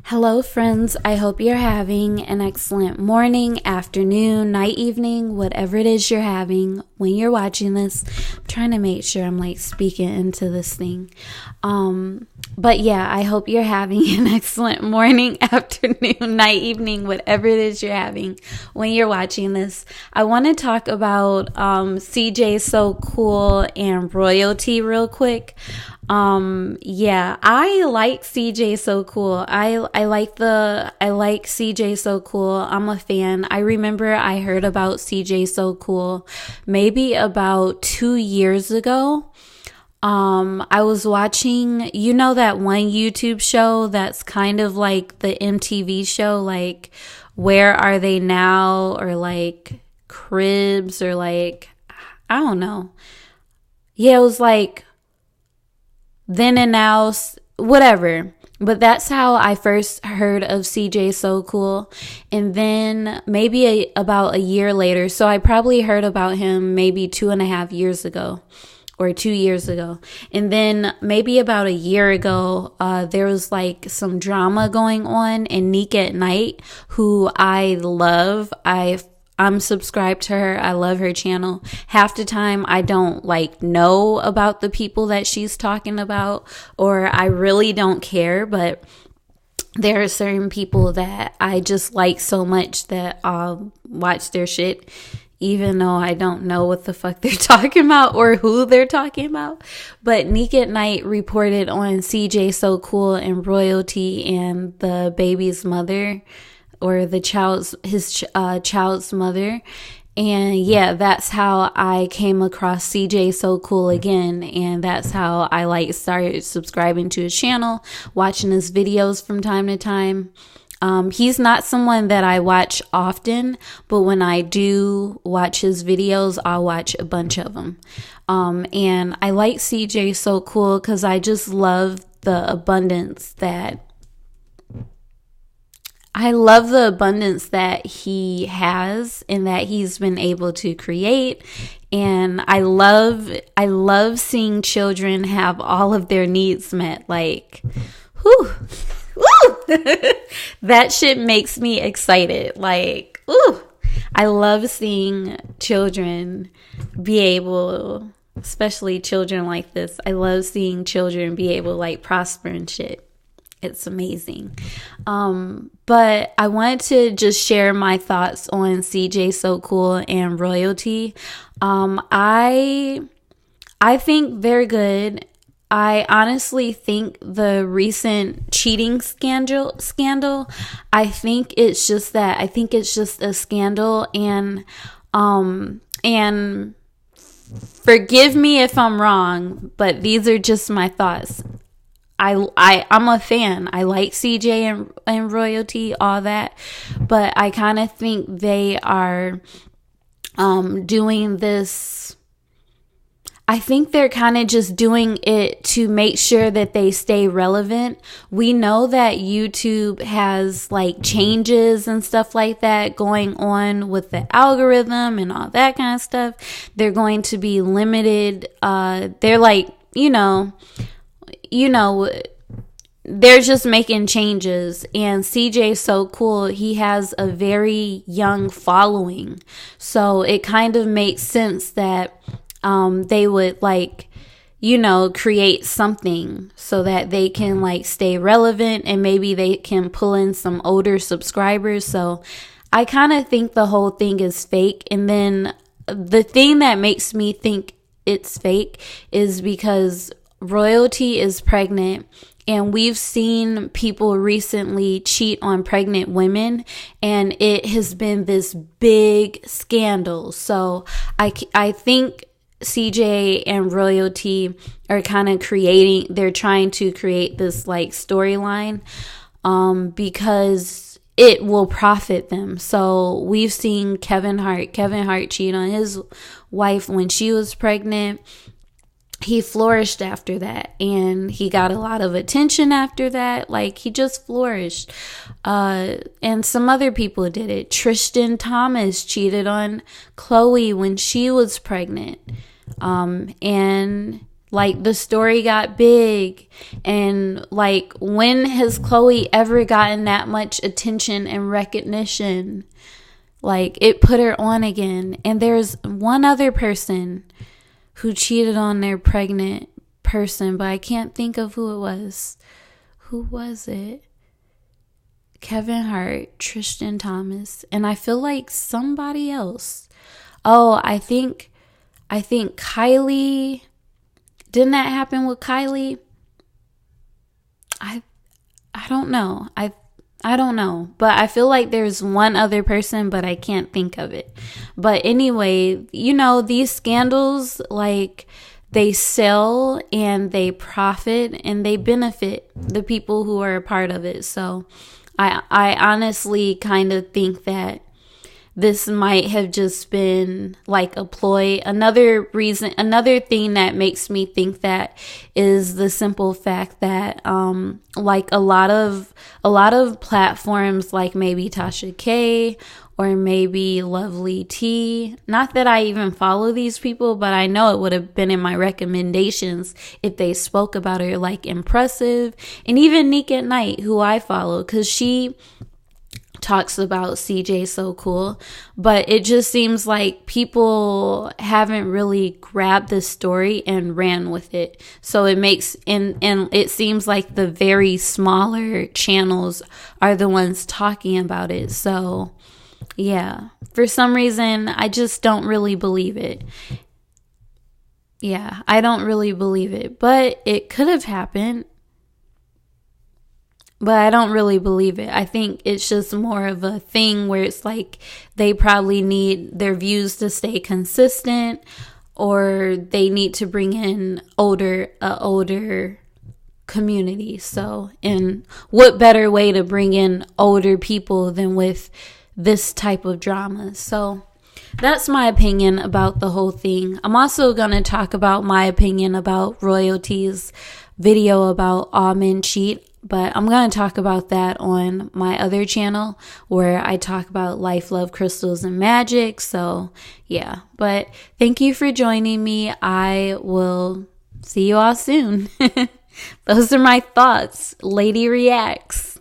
Hello, friends. I hope you're having an excellent morning, afternoon, night, evening, whatever it is you're having when you're watching this. I'm trying to make sure I'm speaking into this thing. But yeah, I hope you're having an excellent morning, afternoon, night, evening, whatever it is you're having when you're watching this. I want to talk about CJ So Cool and royalty real quick. Yeah, I like CJ So Cool. I like CJ So Cool. I'm a fan. I remember I heard about CJ So Cool maybe about 2 years ago. I was watching, that one YouTube show that's kind of like the MTV show, like Where Are They Now, or like Cribs, or like, I don't know. Yeah, it was like Then and Now, whatever. But that's how I first heard of CJ So Cool. And then maybe about a year later, so I probably heard about him maybe 2.5 years ago. Or 2 years ago. And then maybe about a year ago, there was like some drama going on, and Nick at Night, who I love. I'm subscribed to her. I love her channel. Half the time I don't know about the people that she's talking about, or I really don't care, but there are certain people that I just like so much that I'll watch their shit, even though I don't know what the fuck they're talking about or who they're talking about. But Nick at Night reported on CJ So Cool and royalty and the baby's mother, or his child's mother. And yeah, that's how I came across CJ So Cool again. And that's how I started subscribing to his channel, watching his videos from time to time. He's not someone that I watch often, but when I do watch his videos, I'll watch a bunch of them. And I like CJ So Cool because I just love the abundance that he has and that he's been able to create. And I love seeing children have all of their needs met. Like, whew. Woo! That shit makes me excited. Like, ooh, I love seeing children be able, especially children like this. I love seeing children be able to prosper and shit. It's amazing. But I wanted to just share my thoughts on CJ So Cool and royalty. I think they're good. I honestly think the recent cheating scandal, I think it's just a scandal, and forgive me if I'm wrong, but these are just my thoughts. I'm a fan. I like CJ and royalty, all that, but I kind of think they are doing this. I think they're kind of just doing it to make sure that they stay relevant. We know that YouTube has changes and stuff like that going on with the algorithm and all that kind of stuff. They're going to be limited. They're they're just making changes. And CJ So Cool, he has a very young following. So it kind of makes sense that they would create something so that they can stay relevant, and maybe they can pull in some older subscribers. So I kind of think the whole thing is fake. And then the thing that makes me think it's fake is because royalty is pregnant, and we've seen people recently cheat on pregnant women, and it has been this big scandal. So I think CJ and royalty are kind of they're trying to create this storyline because it will profit them. So we've seen Kevin Hart cheat on his wife when she was pregnant. He flourished after that, and he got a lot of attention after that. He just flourished. And some other people did it. Tristan Thompson cheated on Khloe when she was pregnant. And Like, the story got big, and like, when has Khloe ever gotten that much attention and recognition? Like, it put her on again. And there's one other person who cheated on their pregnant person, but I can't think of who it was. Who was it? Kevin Hart, Tristan Thompson, and I feel like somebody else. Oh, I think Kylie. Didn't that happen with Kylie? I don't know. I don't know. But I feel like there's one other person, but I can't think of it. But anyway, you know, these scandals, like, they sell and they profit and they benefit the people who are a part of it. So I honestly kind of think that this might have just been like a ploy. Another thing that makes me think that is the simple fact that like a lot of platforms, like maybe Tasha K or maybe Lovely T, not that I even follow these people, but I know it would have been in my recommendations if they spoke about her, like Impressive, and even Nick at Night, who I follow, because she talks about CJ So Cool. But it just seems like people haven't really grabbed the story and ran with it. So it makes, and it seems like the very smaller channels are the ones talking about it. So yeah, for some reason, I just don't really believe it. Yeah, I don't really believe it, but it could have happened. But I don't really believe it. I think it's just more of a thing where it's like they probably need their views to stay consistent, or they need to bring in older community. So, and what better way to bring in older people than with this type of drama? So that's my opinion about the whole thing. I'm also going to talk about my opinion about Royalty's video about All Men Cheat. But I'm going to talk about that on my other channel where I talk about life, love, crystals, and magic. So, yeah. But thank you for joining me. I will see you all soon. Those are my thoughts. Lady Reacts.